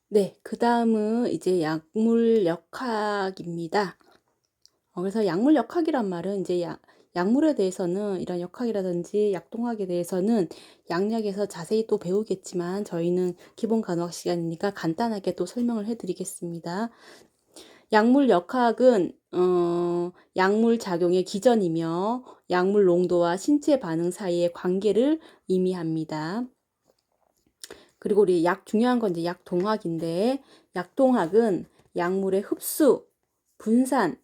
네. 그다음은 이제 약물 역학입니다. 그래서 약물 역학이란 말은 이제 약물에 대해서는 이런 역학이라든지 약동학에 대해서는 양력에서 자세히 또 배우겠지만 저희는 기본 간호학 시간이니까 간단하게 또 설명을 해 드리겠습니다. 약물 역학은 약물 작용의 기전이며 약물 농도와 신체 반응 사이의 관계를 의미합니다. 그리고 우리 약 중요한 건 이제 약동학인데 약동학은 약물의 흡수, 분산,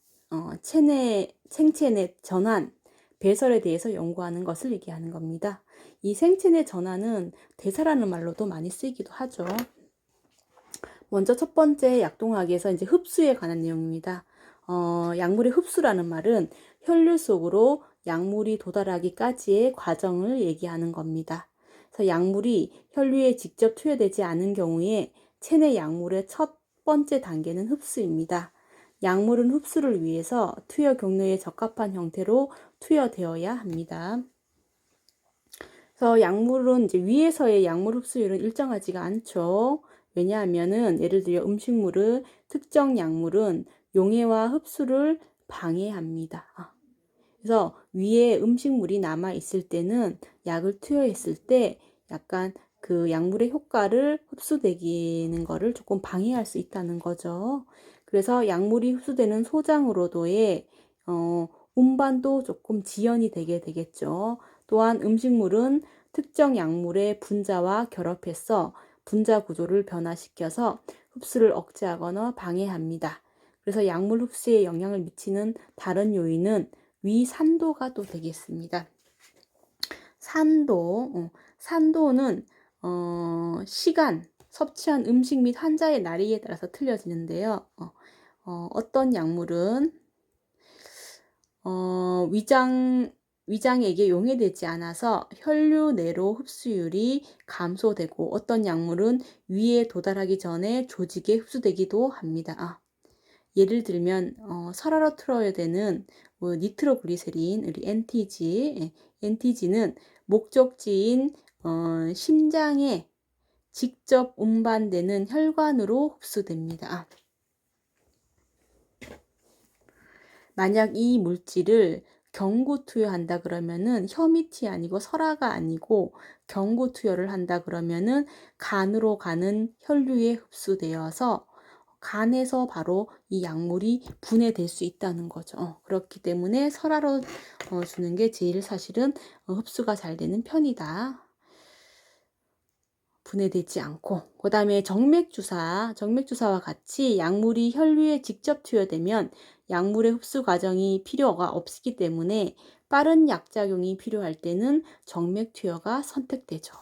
생체 내 전환, 배설에 대해서 연구하는 것을 얘기하는 겁니다. 이 생체 내 전환은 대사라는 말로도 많이 쓰이기도 하죠. 먼저 첫 번째 약동학에서 이제 흡수에 관한 내용입니다. 약물의 흡수라는 말은 혈류 속으로 약물이 도달하기까지의 과정을 얘기하는 겁니다. 그래서 약물이 혈류에 직접 투여되지 않은 경우에 체내 약물의 첫 번째 단계는 흡수입니다. 약물은 흡수를 위해서 투여 경로에 적합한 형태로 투여되어야 합니다. 그래서 약물은 이제 위에서의 약물 흡수율은 일정하지가 않죠. 왜냐하면은 예를 들어 음식물은 특정 약물은 용해와 흡수를 방해합니다. 그래서 위에 음식물이 남아 있을 때는 약을 투여했을 때 약간 그 약물의 효과를 흡수되기는 거를 조금 방해할 수 있다는 거죠. 그래서 약물이 흡수되는 소장으로도의 운반도 조금 지연이 되게 되겠죠. 또한 음식물은 특정 약물의 분자와 결합해서 분자 구조를 변화시켜서 흡수를 억제하거나 방해합니다. 그래서 약물 흡수에 영향을 미치는 다른 요인은 위산도가 또 되겠습니다. 산도는 시간, 섭취한 음식 및 환자의 나이에 따라서 틀려지는데요. 어떤 약물은 위장에게 용해되지 않아서 혈류 내로 흡수율이 감소되고 어떤 약물은 위에 도달하기 전에 조직에 흡수되기도 합니다. 예를 들면 설화로 틀어야 되는 니트로글리세린, 우리 NTG, NTG는 목적지인 심장에 직접 운반되는 혈관으로 흡수됩니다. 만약 이 물질을 경구 투여한다 그러면은 혐의티 아니고 설화가 아니고 경구 투여를 한다 그러면은 간으로 가는 혈류에 흡수되어서 간에서 바로 이 약물이 분해될 수 있다는 거죠. 그렇기 때문에 설화로 주는 게 제일 사실은 흡수가 잘 되는 편이다. 분해되지 않고 그 다음에 정맥주사와 같이 약물이 혈류에 직접 투여되면 약물의 흡수 과정이 필요가 없기 때문에 빠른 약작용이 필요할 때는 정맥 투여가 선택되죠.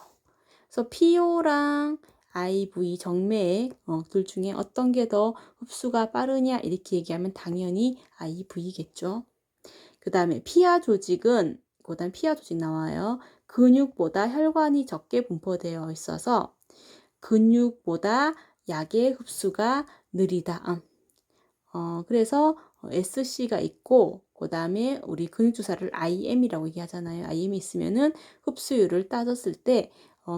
그래서 피오랑 IV 정맥 둘 중에 어떤 게 더 흡수가 빠르냐 이렇게 얘기하면 당연히 IV겠죠. 그 다음에 피하 조직은 그다음 피하 조직 나와요. 근육보다 혈관이 적게 분포되어 있어서 근육보다 약의 흡수가 느리다. 그래서 SC가 있고 그 다음에 우리 근육주사를 IM이라고 얘기하잖아요. IM이 있으면은 흡수율을 따졌을 때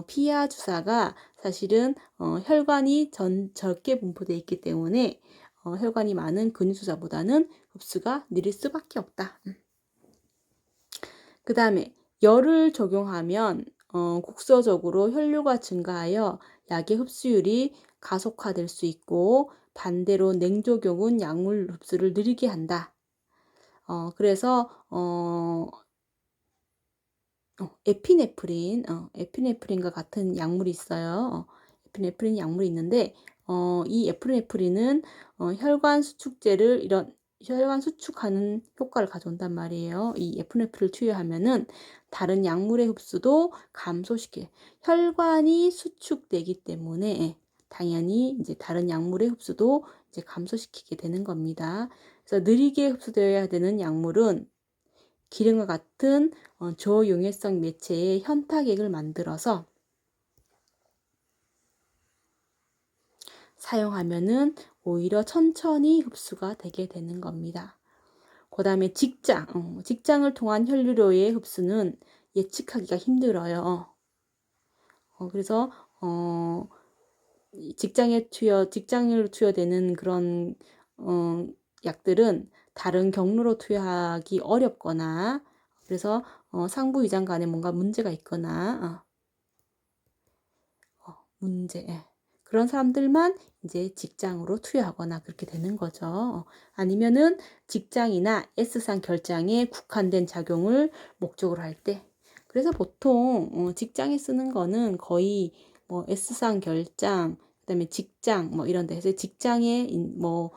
피하 주사가 사실은 혈관이 적게 분포되어 있기 때문에 혈관이 많은 근육주사보다는 흡수가 느릴 수밖에 없다. 그 다음에 열을 적용하면 국소적으로 혈류가 증가하여 약의 흡수율이 가속화될 수 있고 반대로 냉적용은 약물 흡수를 느리게 한다. 그래서 에피네프린과 같은 약물이 있어요. 에피네프린 약물이 있는데 이 에피네프린은 혈관 수축제를 이런 혈관 수축하는 효과를 가져온단 말이에요. 이 에피네프린을 투여하면은 다른 약물의 흡수도 감소시켜. 혈관이 수축되기 때문에 당연히 이제 다른 약물의 흡수도 이제 감소시키게 되는 겁니다. 그래서 느리게 흡수되어야 되는 약물은 기름과 같은 저용해성 매체의 현타액을 만들어서 사용하면은 오히려 천천히 흡수가 되게 되는 겁니다. 그 다음에 직장을 통한 혈류로의 흡수는 예측하기가 힘들어요. 그래서 직장으로 투여되는 그런 약들은 다른 경로로 투여하기 어렵거나 그래서 상부 위장 간에 뭔가 문제가 있거나 문제 그런 사람들만 이제 직장으로 투여하거나 그렇게 되는 거죠. 아니면은 직장이나 S상 결장에 국한된 작용을 목적으로 할 때. 그래서 보통 직장에 쓰는 거는 거의 뭐 S상 결장, 그다음에 직장 뭐 이런 데서 직장에 뭐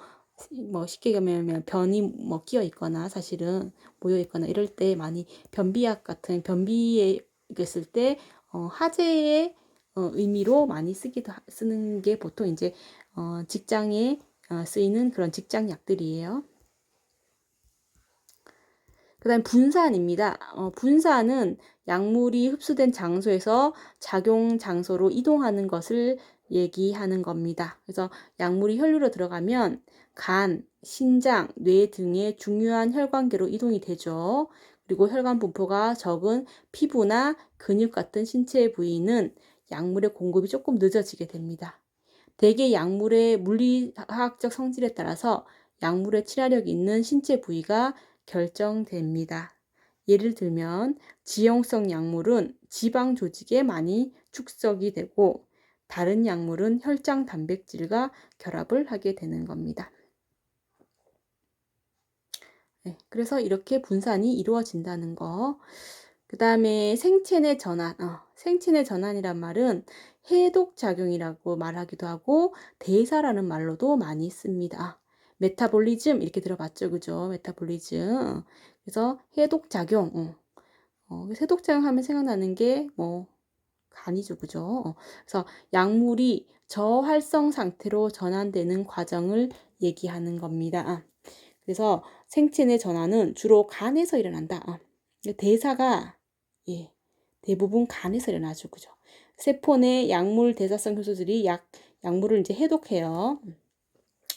쉽게 얘기하면 변이 뭐 끼어 있거나 사실은 모여 있거나 이럴 때 많이 변비약 같은 변비에 있을 때 하재의 의미로 많이 쓰는 게 보통 이제 직장에 쓰이는 그런 직장 약들이에요. 그다음 분산입니다. 분산은 약물이 흡수된 장소에서 작용 장소로 이동하는 것을 얘기하는 겁니다. 그래서 약물이 혈류로 들어가면 간, 신장, 뇌 등의 중요한 혈관계로 이동이 되죠. 그리고 혈관 분포가 적은 피부나 근육 같은 신체 부위는 약물의 공급이 조금 늦어지게 됩니다. 대개 약물의 물리화학적 성질에 따라서 약물의 치료력이 있는 신체 부위가 결정됩니다. 예를 들면 지용성 약물은 지방 조직에 많이 축적이 되고 다른 약물은 혈장 단백질과 결합을 하게 되는 겁니다. 네, 그래서 이렇게 분산이 이루어진다는 거. 그 다음에 생체내 전환. 생체내 전환이란 말은 해독작용이라고 말하기도 하고 대사라는 말로도 많이 씁니다. 메타볼리즘 이렇게 들어봤죠, 그죠? 메타볼리즘. 그래서 해독작용. 해독작용 하면 생각나는 게 뭐 간이죠, 그죠? 그래서 약물이 저활성 상태로 전환되는 과정을 얘기하는 겁니다. 그래서 생체내 전환은 주로 간에서 일어난다. 대사가 예, 대부분 간에서 일어나죠, 그죠? 세포 내 약물 대사성 효소들이 약물을 이제 해독해요.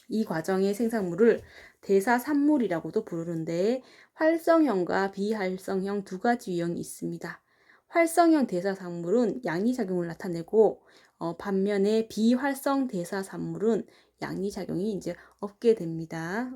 이 과정의 생산물을 대사산물이라고도 부르는데 활성형과 비활성형 두 가지 유형이 있습니다. 활성형 대사산물은 양리작용을 나타내고 반면에 비활성 대사산물은 양리작용이 이제 없게 됩니다.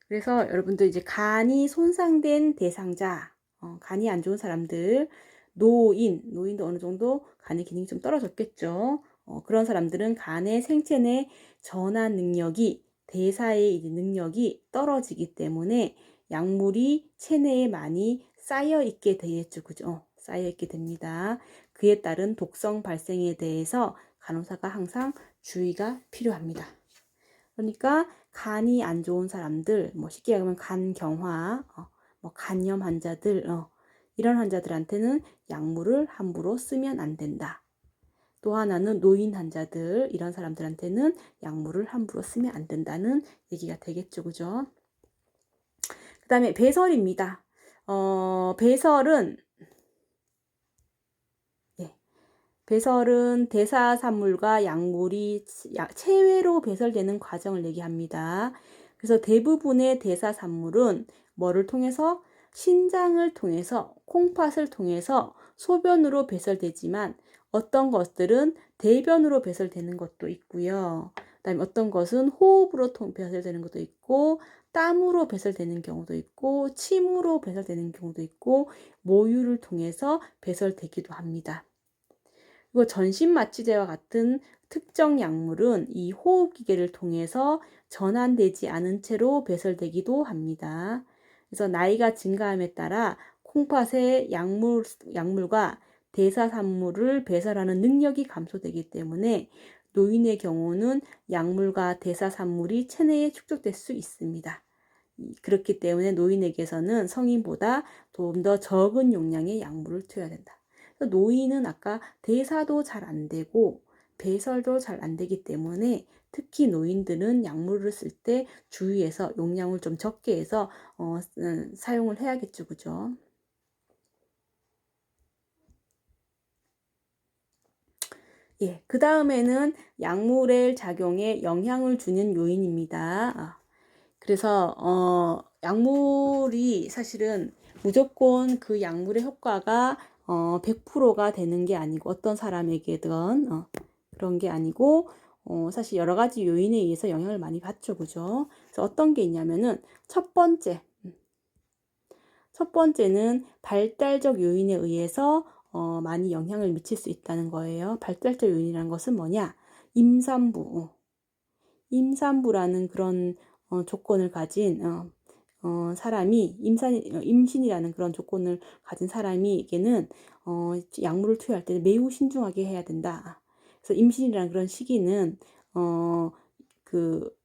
그래서 여러분들 이제 간이 손상된 대상자, 간이 안 좋은 사람들, 노인도 어느 정도 간의 기능이 좀 떨어졌겠죠. 그런 사람들은 간의 생체 내 전환 능력이, 대사의 능력이 떨어지기 때문에 약물이 체내에 많이 쌓여 있게 되겠죠. 그죠? 쌓여 있게 됩니다. 그에 따른 독성 발생에 대해서 간호사가 항상 주의가 필요합니다. 그러니까 간이 안 좋은 사람들, 뭐 쉽게 얘기하면 간경화, 뭐 간염 환자들, 이런 환자들한테는 약물을 함부로 쓰면 안 된다. 또 하나는 노인 환자들, 이런 사람들한테는 약물을 함부로 쓰면 안 된다는 얘기가 되겠죠, 그죠? 그 다음에 배설입니다. 배설은 배설은 대사산물과 약물이 체외로 배설되는 과정을 얘기합니다. 그래서 대부분의 대사산물은 뭐를 통해서 신장을 통해서 콩팥을 통해서 소변으로 배설되지만 어떤 것들은 대변으로 배설되는 것도 있고요. 그다음에 어떤 것은 호흡으로 배설되는 것도 있고 땀으로 배설되는 경우도 있고 침으로 배설되는 경우도 있고 모유를 통해서 배설되기도 합니다. 그리고 전신마취제와 같은 특정 약물은 이 호흡기계를 통해서 전환되지 않은 채로 배설되기도 합니다. 그래서 나이가 증가함에 따라 콩팥의 약물과 대사산물을 배설하는 능력이 감소되기 때문에 노인의 경우는 약물과 대사산물이 체내에 축적될 수 있습니다. 그렇기 때문에 노인에게서는 성인보다 좀 더 적은 용량의 약물을 투여해야 된다. 노인은 아까 대사도 잘 안 되고 배설도 잘 안 되기 때문에 특히 노인들은 약물을 쓸 때 주의해서 용량을 좀 적게 해서 사용을 해야겠죠, 그죠? 예, 그 다음에는 약물의 작용에 영향을 주는 요인입니다. 그래서 약물이 사실은 무조건 그 약물의 효과가 100%가 되는 게 아니고 어떤 사람에게든 그런 게 아니고 사실 여러 가지 요인에 의해서 영향을 많이 받죠. 그죠? 그래서 어떤 게 있냐면은 첫 번째는 발달적 요인에 의해서 많이 영향을 미칠 수 있다는 거예요. 발달적 요인이라는 것은 뭐냐? 임산부라는 그런 조건을 가진 사람이 임신이라는 그런 조건을 가진 사람에게는 약물을 투여할 때는 매우 신중하게 해야 된다. 그래서 임신이라는 그런 시기는 그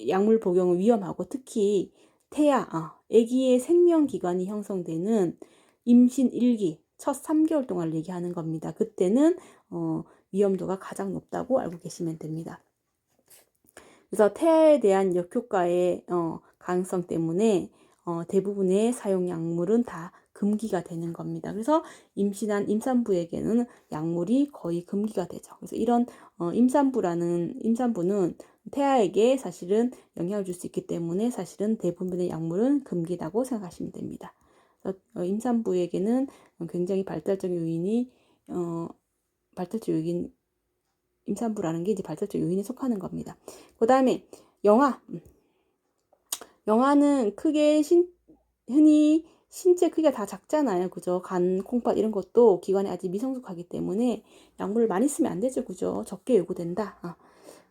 약물 복용은 위험하고 특히 아기의 생명 기관이 형성되는 임신 1기 첫 3개월 동안을 얘기하는 겁니다. 그때는 위험도가 가장 높다고 알고 계시면 됩니다. 그래서 태아에 대한 역효과의 가능성 때문에 대부분의 사용 약물은 다 금기가 되는 겁니다. 그래서 임신한 임산부에게는 약물이 거의 금기가 되죠. 그래서 이런 임산부는 태아에게 사실은 영향을 줄 수 있기 때문에 사실은 대부분의 약물은 금기라고 생각하시면 됩니다. 그래서 임산부에게는 굉장히 발달적 요인 임산부라는 게 이제 발달적 요인에 속하는 겁니다. 그 다음에 영아는 흔히 신체 크기가 다 작잖아요. 그죠? 간, 콩팥 이런 것도 기관이 아직 미성숙하기 때문에 약물을 많이 쓰면 안 되죠. 그죠? 적게 요구된다.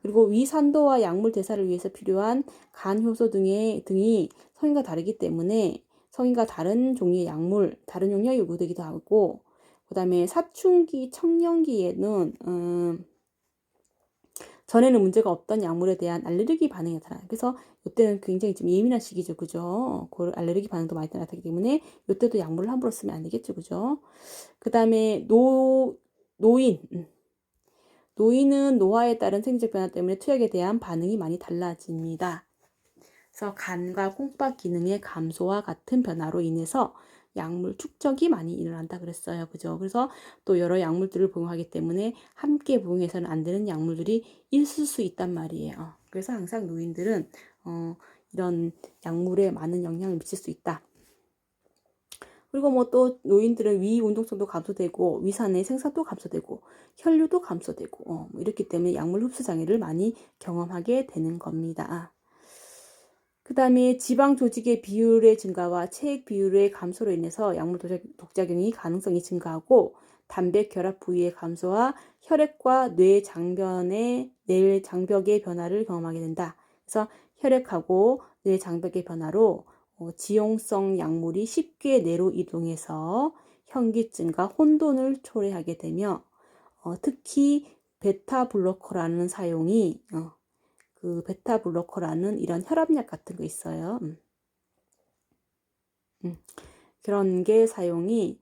그리고 위산도와 약물 대사를 위해서 필요한 간 효소 등이 성인과 다르기 때문에 성인과 다른 종류의 약물, 다른 용량이 요구되기도 하고, 그 다음에 사춘기, 청년기에는 전에는 문제가 없던 약물에 대한 알레르기 반응이 나타나요. 그래서 이때는 굉장히 좀 예민한 시기죠. 그죠? 그 알레르기 반응도 많이 나타나기 때문에 이때도 약물을 함부로 쓰면 안 되겠죠. 그죠? 그 다음에 노인은 노화에 따른 생리적 변화 때문에 투약에 대한 반응이 많이 달라집니다. 그래서 간과 콩팥 기능의 감소와 같은 변화로 인해서 약물 축적이 많이 일어난다 그랬어요. 그죠? 그래서 또 여러 약물들을 복용하기 때문에 함께 복용해서는 안 되는 약물들이 있을 수 있단 말이에요. 그래서 항상 노인들은 이런 약물에 많은 영향을 미칠 수 있다. 그리고 뭐 또 노인들은 위 운동성도 감소되고 위산의 생산도 감소되고 혈류도 감소되고 뭐 이렇기 때문에 약물 흡수 장애를 많이 경험하게 되는 겁니다. 그 다음에 지방 조직의 비율의 증가와 체액 비율의 감소로 인해서 약물 독작용이 가능성이 증가하고 단백 결합 부위의 감소와 혈액과 뇌 장벽의 변화를 경험하게 된다. 그래서 혈액하고 뇌 장벽의 변화로 지용성 약물이 쉽게 뇌로 이동해서 현기증과 혼돈을 초래하게 되며 특히 베타 블로커라는 사용이 그 베타 블로커라는 이런 혈압약 같은 거 있어요. 그런 게 사용이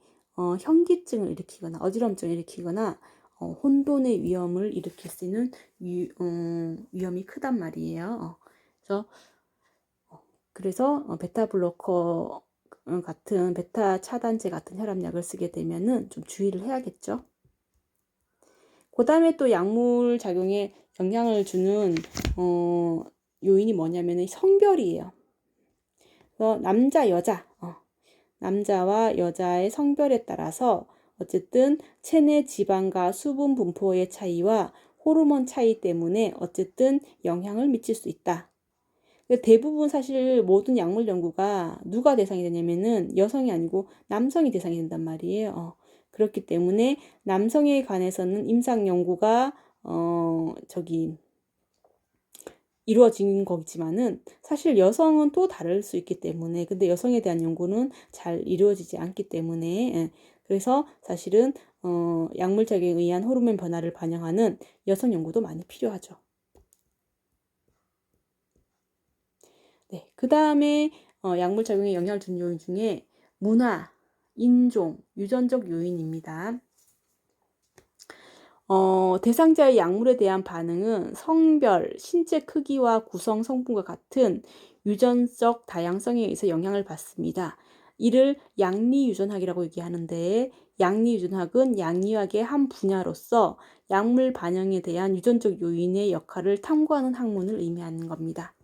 현기증을 일으키거나 어지럼증을 일으키거나 혼돈의 위험을 일으킬 수 있는 위험이 크단 말이에요. 그래서 베타 블로커 같은 베타 차단제 같은 혈압약을 쓰게 되면은 좀 주의를 해야겠죠. 그 다음에 또 약물 작용에 영향을 주는 요인이 뭐냐면 성별이에요. 그래서 남자와 여자의 성별에 따라서 어쨌든 체내 지방과 수분 분포의 차이와 호르몬 차이 때문에 어쨌든 영향을 미칠 수 있다. 대부분 사실 모든 약물 연구가 누가 대상이 되냐면은 여성이 아니고 남성이 대상이 된단 말이에요. 그렇기 때문에 남성에 관해서는 임상 연구가 이루어진 거지만은 사실 여성은 또 다를 수 있기 때문에 근데 여성에 대한 연구는 잘 이루어지지 않기 때문에 그래서 사실은 약물 작용에 의한 호르몬 변화를 반영하는 여성 연구도 많이 필요하죠. 네, 그 다음에 약물 작용에 영향을 주는 요인 중에 문화, 인종, 유전적 요인입니다. 대상자의 약물에 대한 반응은 성별, 신체 크기와 구성 성분과 같은 유전적 다양성에 의해서 영향을 받습니다. 이를 양리유전학이라고 얘기하는데 양리유전학은 양리학의 한 분야로서 약물 반응에 대한 유전적 요인의 역할을 탐구하는 학문을 의미하는 겁니다.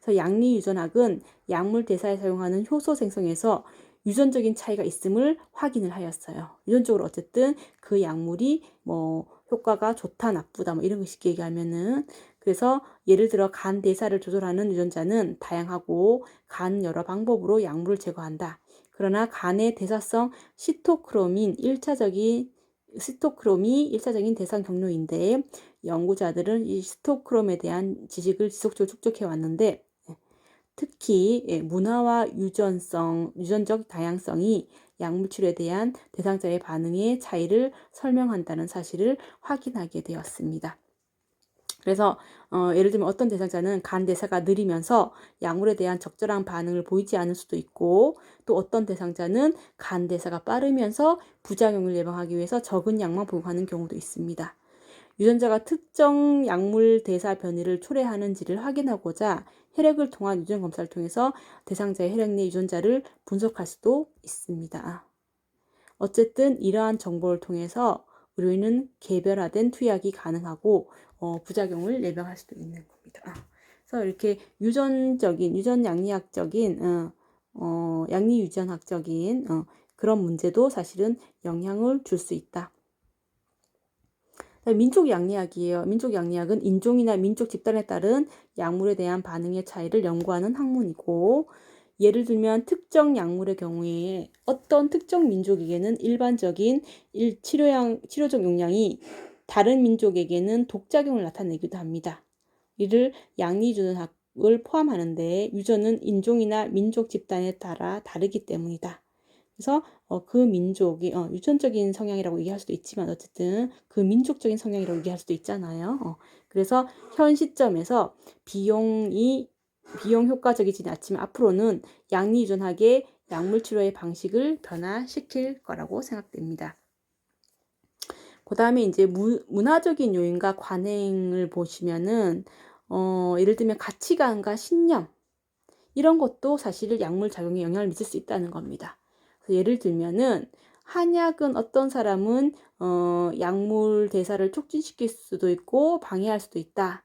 그래서 양리유전학은 약물 대사에 사용하는 효소 생성에서 유전적인 차이가 있음을 확인을 하였어요. 유전적으로 어쨌든 그 약물이 뭐 효과가 좋다, 나쁘다, 뭐 이런 거 쉽게 얘기하면은, 그래서 예를 들어 간 대사를 조절하는 유전자는 다양하고 간 여러 방법으로 약물을 제거한다. 그러나 간의 대사성 시토크롬이 1차적인 대상 경로인데, 연구자들은 이 시토크롬에 대한 지식을 지속적으로 축적해 왔는데, 특히 문화와 유전적 다양성이 약물 치료에 대한 대상자의 반응의 차이를 설명한다는 사실을 확인하게 되었습니다. 그래서 예를 들면 어떤 대상자는 간 대사가 느리면서 약물에 대한 적절한 반응을 보이지 않을 수도 있고, 또 어떤 대상자는 간 대사가 빠르면서 부작용을 예방하기 위해서 적은 약만 복용하는 경우도 있습니다. 유전자가 특정 약물 대사 변이를 초래하는지를 확인하고자 혈액을 통한 유전 검사를 통해서 대상자의 혈액 내 유전자를 분석할 수도 있습니다. 어쨌든 이러한 정보를 통해서 의료인은 개별화된 투약이 가능하고 부작용을 예방할 수도 있는 겁니다. 그래서 이렇게 양리유전학적인 그런 문제도 사실은 영향을 줄 수 있다. 민족양리학이에요. 민족양리학은 인종이나 민족 집단에 따른 약물에 대한 반응의 차이를 연구하는 학문이고, 예를 들면 특정 약물의 경우에 어떤 특정 민족에게는 일반적인 치료적 용량이 다른 민족에게는 독작용을 나타내기도 합니다. 이를 양리유전학을 포함하는데, 유전은 인종이나 민족 집단에 따라 다르기 때문이다. 그래서 그 민족이 유전적인 성향이라고 얘기할 수도 있지만, 어쨌든 그 민족적인 성향이라고 얘기할 수도 있잖아요. 그래서 현 시점에서 비용 효과적이지는 않지만 앞으로는 양리유전학의 약물 치료의 방식을 변화시킬 거라고 생각됩니다. 그 다음에 이제 문화적인 요인과 관행을 보시면은 예를 들면 가치관과 신념, 이런 것도 사실 약물 작용에 영향을 미칠 수 있다는 겁니다. 예를 들면은 한약은 어떤 사람은 약물 대사를 촉진시킬 수도 있고 방해할 수도 있다.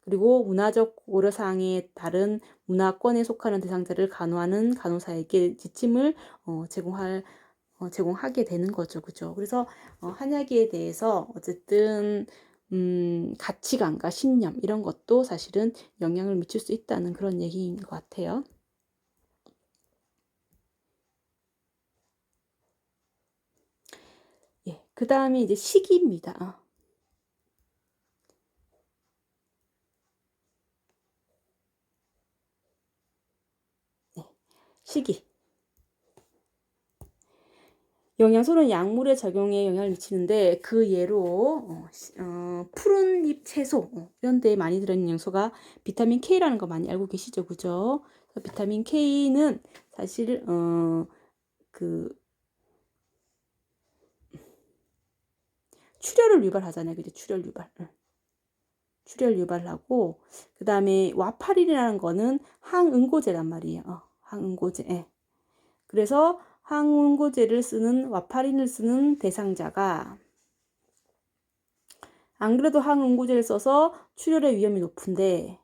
그리고 문화적 고려사항에 다른 문화권에 속하는 대상자를 간호하는 간호사에게 지침을 제공하게 되는 거죠. 그죠? 그래서 한약에 대해서 어쨌든 가치관과 신념 이런 것도 사실은 영향을 미칠 수 있다는 그런 얘기인 것 같아요. 예, 그 다음에 이제 시기입니다. 네, 시기. 영양소는 약물의 작용에 영향을 미치는데, 그 예로 푸른 잎 채소 이런 데 많이 들어있는 영양소가 비타민 K라는 거 많이 알고 계시죠, 그죠? 비타민 K는 사실 출혈을 유발하잖아요, 그죠? 출혈 유발하고, 그 다음에 와파린이라는 거는 항응고제란 말이에요. 항응고제. 예. 그래서 와파린을 쓰는 대상자가 안 그래도 항응고제를 써서 출혈의 위험이 높은데,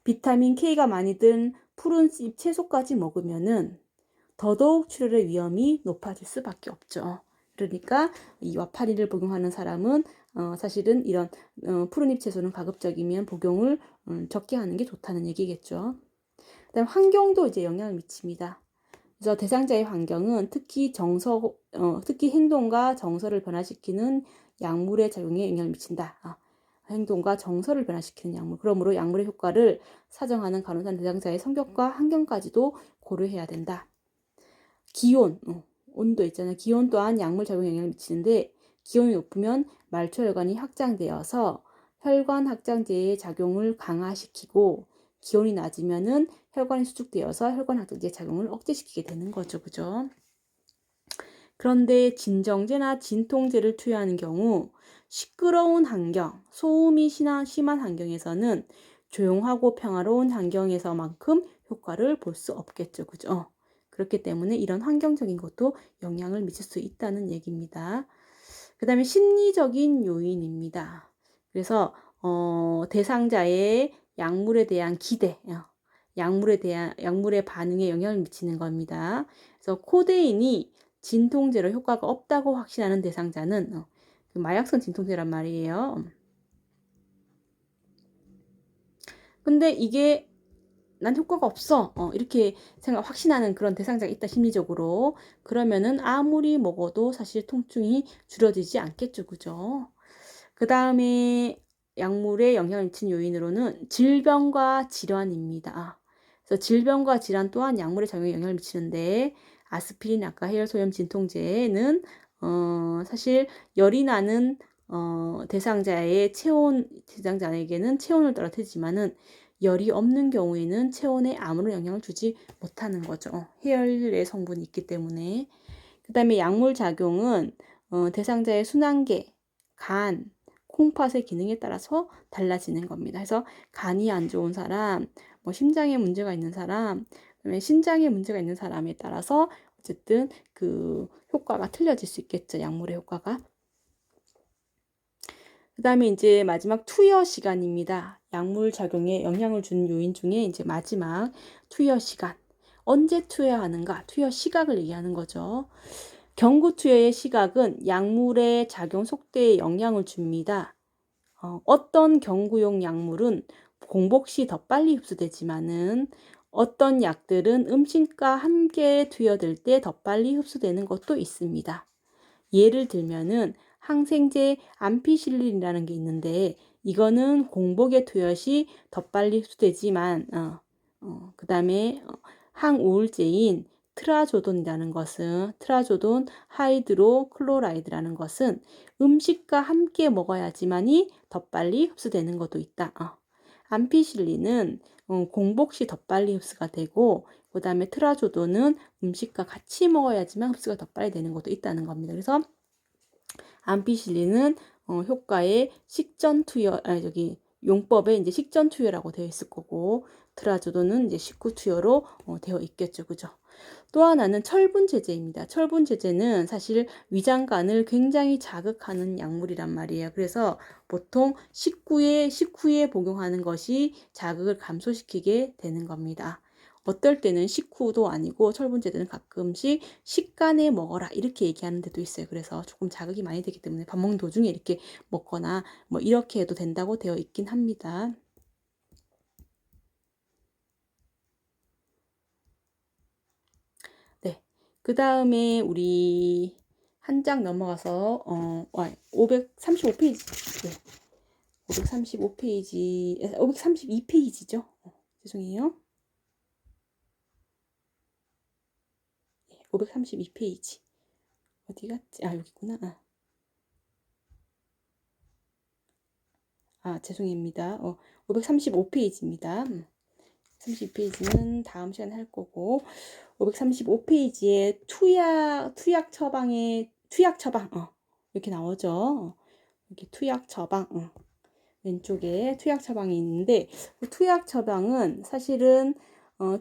비타민 K가 많이 든 푸른 잎 채소까지 먹으면은 더더욱 출혈의 위험이 높아질 수밖에 없죠. 그러니까 이 와파린을 복용하는 사람은 사실은 이런 푸른 잎 채소는 가급적이면 복용을 적게 하는 게 좋다는 얘기겠죠. 그다음 환경도 이제 영향을 미칩니다. 그래서 대상자의 환경은 특히 행동과 정서를 변화시키는 약물의 작용에 영향을 미친다. 행동과 정서를 변화시키는 약물. 그러므로 약물의 효과를 사정하는 간호사 대상자의 성격과 환경까지도 고려해야 된다. 기온, 온도 있잖아요. 기온 또한 약물 작용에 영향을 미치는데, 기온이 높으면 말초혈관이 확장되어서 혈관 확장제의 작용을 강화시키고, 기온이 낮으면은 혈관이 수축되어서 혈관 확장제 작용을 억제시키게 되는 거죠. 그죠? 그런데 진정제나 진통제를 투여하는 경우 시끄러운 환경, 소음이 심한 환경에서는 조용하고 평화로운 환경에서만큼 효과를 볼 수 없겠죠. 그죠? 그렇기 때문에 이런 환경적인 것도 영향을 미칠 수 있다는 얘기입니다. 그 다음에 심리적인 요인입니다. 그래서 대상자의 약물에 대한 기대, 약물의 반응에 영향을 미치는 겁니다. 그래서 코데인이 진통제로 효과가 없다고 확신하는 대상자는 그 마약성 진통제란 말이에요. 근데 이게 난 효과가 없어. 이렇게 확신하는 그런 대상자가 있다, 심리적으로. 그러면은 아무리 먹어도 사실 통증이 줄어들지 않겠죠. 그죠? 그 다음에 약물에 영향을 미치는 요인으로는 질병과 질환입니다. 그래서 질병과 질환 또한 약물의 작용에 영향을 미치는데, 아스피린, 아까 해열소염 진통제는 사실 열이 나는 대상자에게는 체온을 따라 틀리지만은 열이 없는 경우에는 체온에 아무런 영향을 주지 못하는 거죠. 해열의 성분이 있기 때문에. 그 다음에 약물 작용은 대상자의 순환계, 간, 콩팥의 기능에 따라서 달라지는 겁니다. 그래서 간이 안 좋은 사람, 뭐 심장에 문제가 있는 사람, 그다음에 신장에 문제가 있는 사람에 따라서 어쨌든 그 효과가 틀려질 수 있겠죠. 약물의 효과가. 그 다음에 이제 마지막 투여 시간입니다. 약물 작용에 영향을 주는 요인 중에 이제 마지막 투여 시간. 언제 투여하는가? 투여 시각을 얘기하는 거죠. 경구 투여의 시각은 약물의 작용 속도에 영향을 줍니다. 어떤 경구용 약물은 공복 시 더 빨리 흡수되지만은 어떤 약들은 음식과 함께 투여될 때 더 빨리 흡수되는 것도 있습니다. 예를 들면은 항생제 암피실린이라는 게 있는데 이거는 공복에 투여 시 더 빨리 흡수되지만 그 다음에 항우울제인 트라조돈 하이드로클로라이드라는 것은 음식과 함께 먹어야지만이 더 빨리 흡수되는 것도 있다. 암피실린은 공복 시 더 빨리 흡수가 되고 그 다음에 트라조돈은 음식과 같이 먹어야지만 흡수가 더 빨리 되는 것도 있다는 겁니다. 그래서 암피실린은 효과에 용법에 이제 식전 투여라고 되어 있을 거고 트라조돈은 이제 식후 투여로 되어 있겠죠. 그죠? 또 하나는 철분제제입니다. 철분제제는 사실 위장관을 굉장히 자극하는 약물이란 말이에요. 그래서 보통 식후에 복용하는 것이 자극을 감소시키게 되는 겁니다. 어떨 때는 식후도 아니고 철분제제는 가끔씩 식간에 먹어라 이렇게 얘기하는 데도 있어요. 그래서 조금 자극이 많이 되기 때문에 밥 먹는 도중에 이렇게 먹거나 뭐 이렇게 해도 된다고 되어 있긴 합니다. 네. 그 다음에 우리 한 장 넘어가서 535페이지. 네. 535페이지, 532페이지죠. 죄송해요. 532페이지. 어디 갔지? 여기 있구나. 죄송합니다. 535페이지입니다. 32페이지는 다음 시간에 할 거고, 535페이지에 투약 처방, 이렇게 나오죠. 이렇게 투약 처방, 왼쪽에 투약 처방이 있는데, 그 투약 처방은 사실은,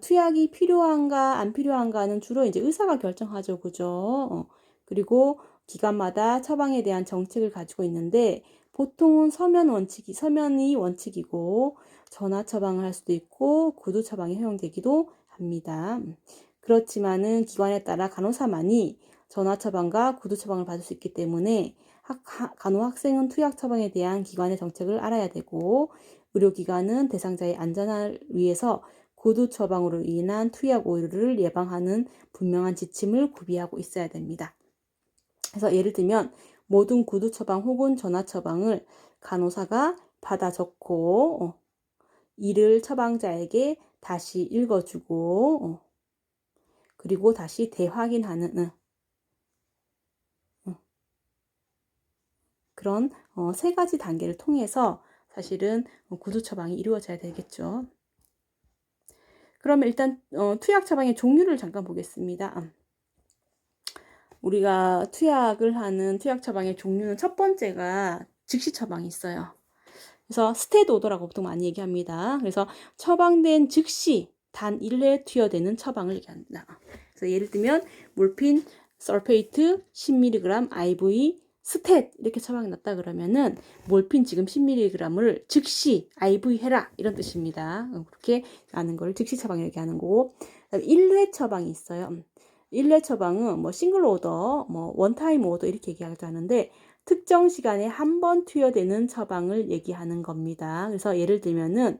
투약이 필요한가, 안 필요한가는 주로 이제 의사가 결정하죠. 그죠? 그리고 기관마다 처방에 대한 정책을 가지고 있는데, 보통은 서면이 원칙이고, 전화 처방을 할 수도 있고, 구두 처방이 허용되기도 합니다. 그렇지만은 기관에 따라 간호사만이 전화 처방과 구두 처방을 받을 수 있기 때문에 간호학생은 투약 처방에 대한 기관의 정책을 알아야 되고, 의료기관은 대상자의 안전을 위해서 구두 처방으로 인한 투약 오류를 예방하는 분명한 지침을 구비하고 있어야 됩니다. 그래서 예를 들면 모든 구두 처방 혹은 전화 처방을 간호사가 받아 적고 이를 처방자에게 다시 읽어주고 그리고 다시 대확인하는 그런 세 가지 단계를 통해서 사실은 구두 처방이 이루어져야 되겠죠. 그러면 일단 투약 처방의 종류를 잠깐 보겠습니다. 우리가 투약을 하는 투약 처방의 종류는 첫 번째가 즉시 처방이 있어요. 그래서 스테드 오더라고 보통 많이 얘기합니다. 그래서 처방된 즉시 단 1회 투여되는 처방을 얘기합니다. 그래서 예를 들면 몰핀 설페이트 10mg IV 스탯 이렇게 처방이 났다 그러면은 몰핀 지금 10mg을 즉시 IV 해라 이런 뜻입니다. 그렇게 하는 걸 즉시 처방 이렇게 하는 거고, 그다음에 1회 처방이 있어요. 1회 처방은 뭐 싱글 오더, 뭐 원타임 오더 이렇게 얘기하기도 하는데 특정 시간에 한 번 투여되는 처방을 얘기하는 겁니다. 그래서 예를 들면은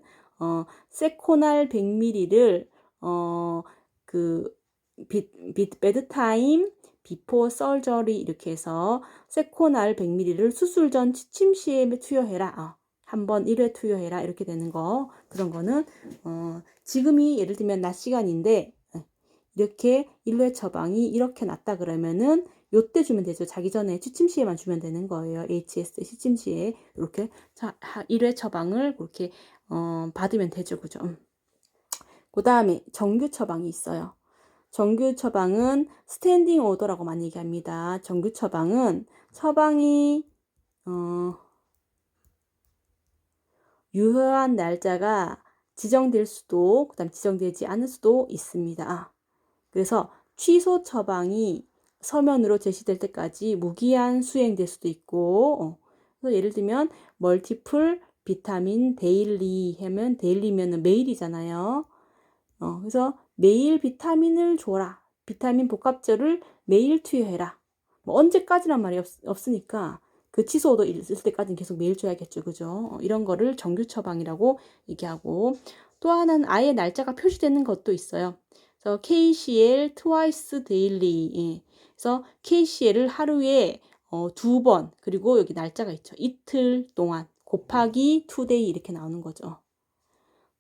세코날 100ml를 그 베드타임 비포 설저리 이렇게 해서 세코날 100ml를 수술 전 취침 시에 투여해라. 한번 1회 투여해라 이렇게 되는 거. 그런 거는 지금이 예를 들면 낮 시간인데 이렇게 1회 처방이 이렇게 났다 그러면은 요때 주면 되죠. 자기 전에 취침 시에만 주면 되는 거예요. HS 취침 시에 이렇게 1회 처방을 그렇게 받으면 되죠. 그죠? 그 다음에 정규 처방이 있어요. 정규 처방은 스탠딩 오더라고 많이 얘기합니다. 정규 처방은 처방이 유효한 날짜가 지정될 수도, 그다음 지정되지 않을 수도 있습니다. 그래서 취소 처방이 서면으로 제시될 때까지 무기한 수행될 수도 있고, 그래서 예를 들면 멀티플 비타민 데일리 하면 데일리면은 매일이잖아요. 그래서 매일 비타민을 줘라. 비타민 복합제를 매일 투여해라. 뭐 언제까지란 말이 없으니까 그 취소도 있을 때까지는 계속 매일 줘야겠죠. 그죠? 이런 거를 정규 처방이라고 얘기하고, 또 하나는 아예 날짜가 표시되는 것도 있어요. 그래서 KCL twice daily. 예. 그래서 KCL을 하루에 2번, 그리고 여기 날짜가 있죠. 이틀 동안 곱하기 2day 이렇게 나오는 거죠.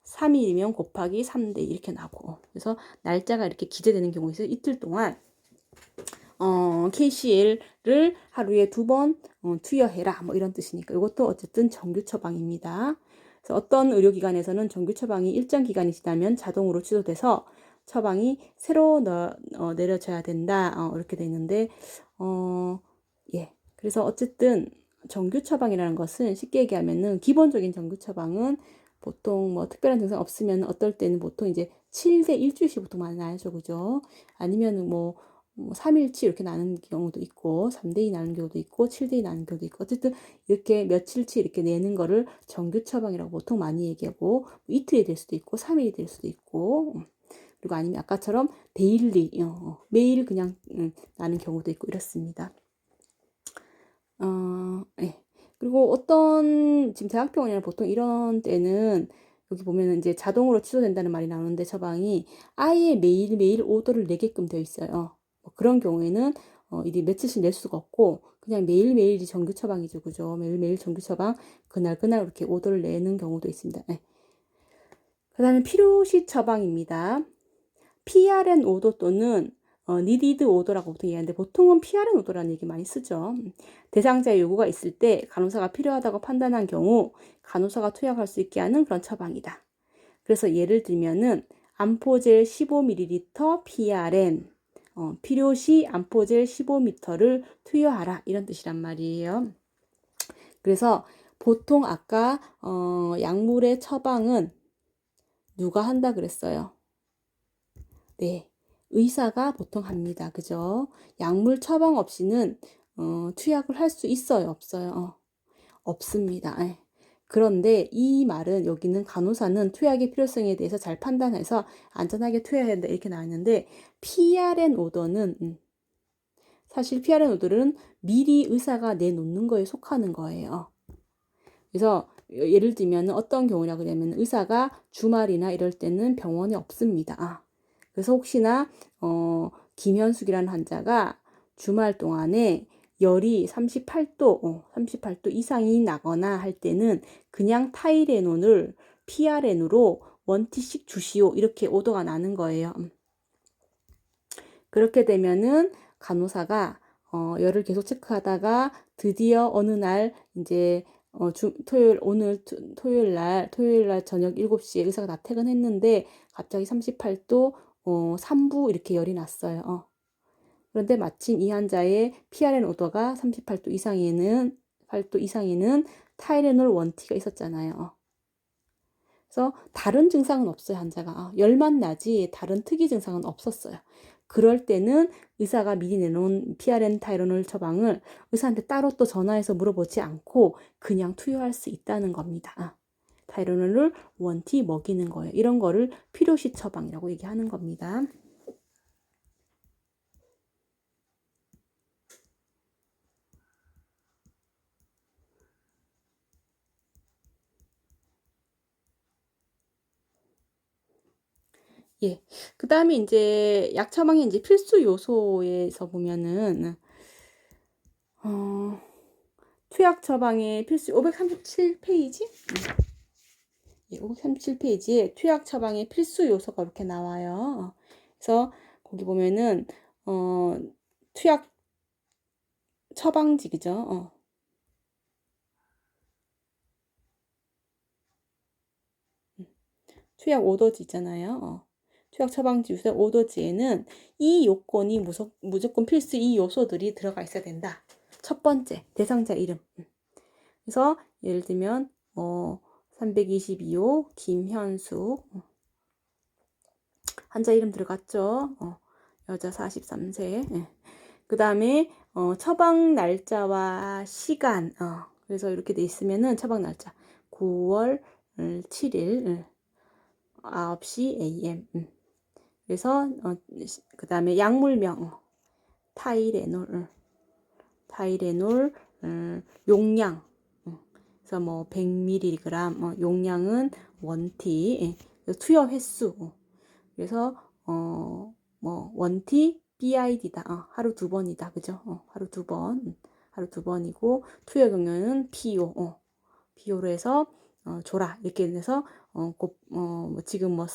3일이면 곱하기 3day 이렇게 나오고, 그래서 날짜가 이렇게 기재되는 경우가 있어요. 이틀 동안 KCL을 하루에 2번 투여해라 뭐 이런 뜻이니까 이것도 어쨌든 정규 처방입니다. 그래서 어떤 의료기관에서는 정규 처방이 일정 기간이 지나면 자동으로 취소돼서 처방이 새로 내려져야 된다 이렇게 돼 있는데 예. 그래서 어쨌든 정규 처방이라는 것은 쉽게 얘기하면은 기본적인 정규 처방은 보통 뭐 특별한 증상 없으면 어떨 때는 보통 이제 7대 일주일씩 보통 많이 나죠. 그죠? 아니면은 뭐 3일치 이렇게 나는 경우도 있고 3대2 나는 경우도 있고 7대2 나는 경우도 있고, 어쨌든 이렇게 며칠치 이렇게 내는 거를 정규 처방이라고 보통 많이 얘기하고, 이틀이 될 수도 있고 3일이 될 수도 있고, 그리고 아니면 아까처럼 데일리 매일 그냥 나는 경우도 있고 이렇습니다. 예. 그리고 어떤 지금 대학병원이나 보통 이런 때는 여기 보면은 이제 자동으로 취소된다는 말이 나오는데 처방이 아예 매일매일 오더를 내게끔 되어 있어요. 뭐 그런 경우에는 이게 며칠씩 낼 수가 없고 그냥 매일매일이 정규 처방이죠. 그죠? 매일매일 정규 처방 그날 이렇게 오더를 내는 경우도 있습니다. 네. 그 다음에 필요시 처방입니다. PRN 오더 또는 니디드 오더라고 보통 얘기하는데 보통은 PRN 오더라는 얘기 많이 쓰죠. 대상자의 요구가 있을 때 간호사가 필요하다고 판단한 경우 간호사가 투약할 수 있게 하는 그런 처방이다. 그래서 예를 들면은 암포젤 15ml PRN 필요시 암포젤 15m를 투여하라 이런 뜻이란 말이에요. 그래서 보통 아까 약물의 처방은 누가 한다 그랬어요? 네, 의사가 보통 합니다. 그죠? 약물 처방 없이는 투약을 할 수 있어요? 없어요? 없습니다. 네. 그런데 이 말은 여기는 간호사는 투약의 필요성에 대해서 잘 판단해서 안전하게 투약해야 한다 이렇게 나왔는데, PRN 오더는 사실 PRN 오더는 미리 의사가 내놓는 거에 속하는 거예요. 그래서 예를 들면 어떤 경우냐 그러면 의사가 주말이나 이럴 때는 병원에 없습니다. 그래서 혹시나 김현숙이라는 환자가 주말 동안에 열이 38도 이상이 나거나 할 때는 그냥 타이레놀을 PRN으로 원티씩 주시오 이렇게 오더가 나는 거예요. 그렇게 되면은 간호사가 열을 계속 체크하다가 드디어 어느 날 이제 토요일 날 저녁 7시에 의사가 다 퇴근했는데 갑자기 38도 3부 이렇게 열이 났어요. 그런데 마침 이 환자의 PRN 오더가 38도 이상에는 8도 이상에는 타이레놀 원티가 있었잖아요. 그래서 다른 증상은 없어요. 환자가 열만 나지 다른 특이 증상은 없었어요. 그럴 때는 의사가 미리 내놓은 PRN 타이레놀 처방을 의사한테 따로 또 전화해서 물어보지 않고 그냥 투여할 수 있다는 겁니다. 타이레놀을 원티 먹이는 거예요. 이런 거를 필요시 처방이라고 얘기하는 겁니다. 예. 그 다음에 이제 약 처방의 이제 필수 요소에서 보면은, 투약 처방의 필수 537페이지? 예, 537페이지에 투약 처방의 필수 요소가 이렇게 나와요. 그래서 거기 보면은, 투약 처방지죠. 투약 오더지 있잖아요. 투약 처방지 유사 오더지에는 이 요건이 무조건 필수 이 요소들이 들어가 있어야 된다. 첫 번째, 대상자 이름. 그래서 예를 들면 322호 김현숙, 환자 이름 들어갔죠. 여자 43세. 예. 그 다음에 처방 날짜와 시간. 그래서 이렇게 돼 있으면은 처방 날짜 9월 7일 9시 AM. 그래서 그 다음에 약물명 타이레놀 용량. 그래서 뭐 100mg 용량은 원티. 투여 횟수. 그래서 뭐 원티 BID다. 하루 2번이다. 그죠? 하루 2번. 하루 2번이고 투여 경로는 PO. PO로 해서 줘라. 이렇게 해서 뭐 지금 뭐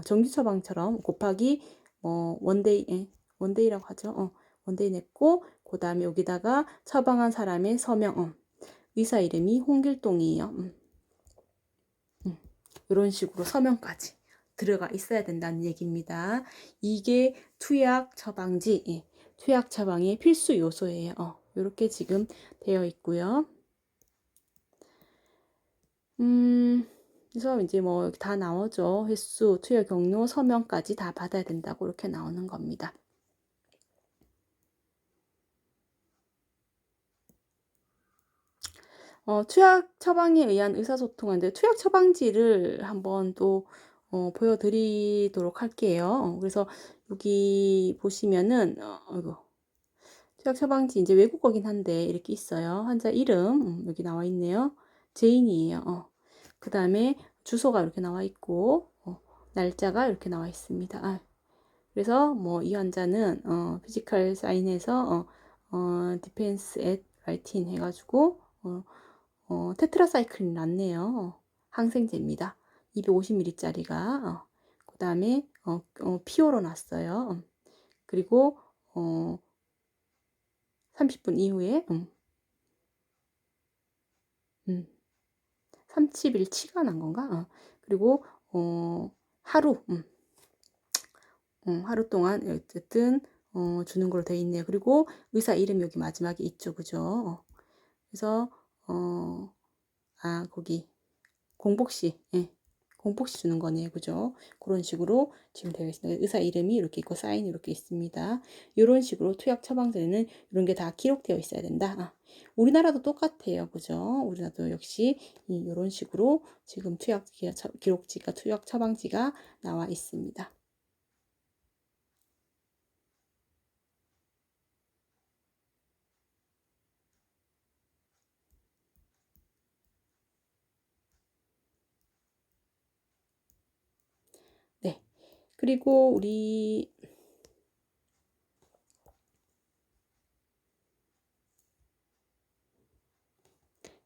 정기 처방처럼 곱하기 원데이라고 하죠. 원데이 냈고 그다음에 여기다가 처방한 사람의 서명. 의사 이름이 홍길동이에요. 이런 식으로 서명까지 들어가 있어야 된다는 얘기입니다. 이게 투약 처방지, 투약 처방의 필수 요소예요. 이렇게 지금 되어 있고요. 그래서 이제 뭐 다 나오죠. 횟수, 투여 경로, 서명까지 다 받아야 된다고 이렇게 나오는 겁니다. 투약 처방에 의한 의사소통인데 투약 처방지를 한번 또 보여드리도록 할게요. 그래서 여기 보시면은 투약 처방지 이제 외국어긴 한데 이렇게 있어요. 환자 이름 여기 나와 있네요. 제인이에요. 그 다음에 주소가 이렇게 나와 있고 날짜가 이렇게 나와 있습니다. 그래서 뭐 이 환자는 피지컬 사인에서 디펜스 앳 라이틴 해가지고 테트라사이클린 났네요. 항생제입니다. 250ml짜리가. 그 다음에 피오로 났어요. 그리고 30분 이후에 30일 치가 난 건가? 그리고 하루 하루 동안 어쨌든 주는 걸로 되어 있네요. 그리고 의사 이름 여기 마지막에 있죠. 그죠? 그래서 거기 공복시 공복시 주는 거네요. 그죠? 그런 식으로 지금 되어 있습니다. 의사 이름이 이렇게 있고 사인이 이렇게 있습니다. 이런 식으로 투약 처방전에는 이런 게 다 기록되어 있어야 된다. 우리나라도 똑같아요. 그죠? 우리나라도 역시 이런 식으로 지금 투약 기록지가 투약 처방지가 나와 있습니다. 네. 그리고 우리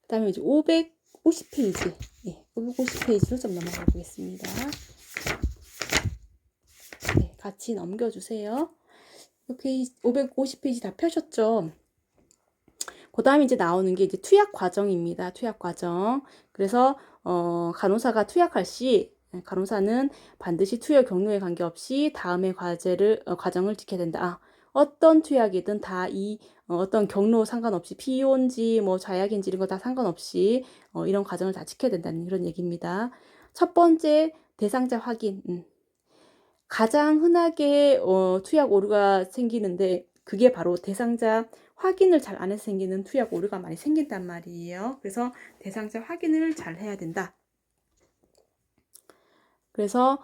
그 다음에 이제 550페이지. 550페이지로 좀 넘어가 보겠습니다. 네, 같이 넘겨주세요. 이렇게 550페이지 다 펴셨죠? 그 다음에 이제 나오는 게 이제 투약 과정입니다. 투약 과정. 그래서, 간호사가 투약할 시, 간호사는 반드시 투여 경로에 관계없이 다음의 과정을 지켜야 된다. 어떤 투약이든 다 어떤 경로 상관없이 피온지 뭐 자약인지 이런 거 다 상관없이 이런 과정을 다 지켜야 된다는 그런 얘기입니다. 첫 번째 대상자 확인. 가장 흔하게 투약 오류가 생기는데 그게 바로 대상자 확인을 잘 안 해서 생기는 투약 오류가 많이 생긴단 말이에요. 그래서 대상자 확인을 잘 해야 된다. 그래서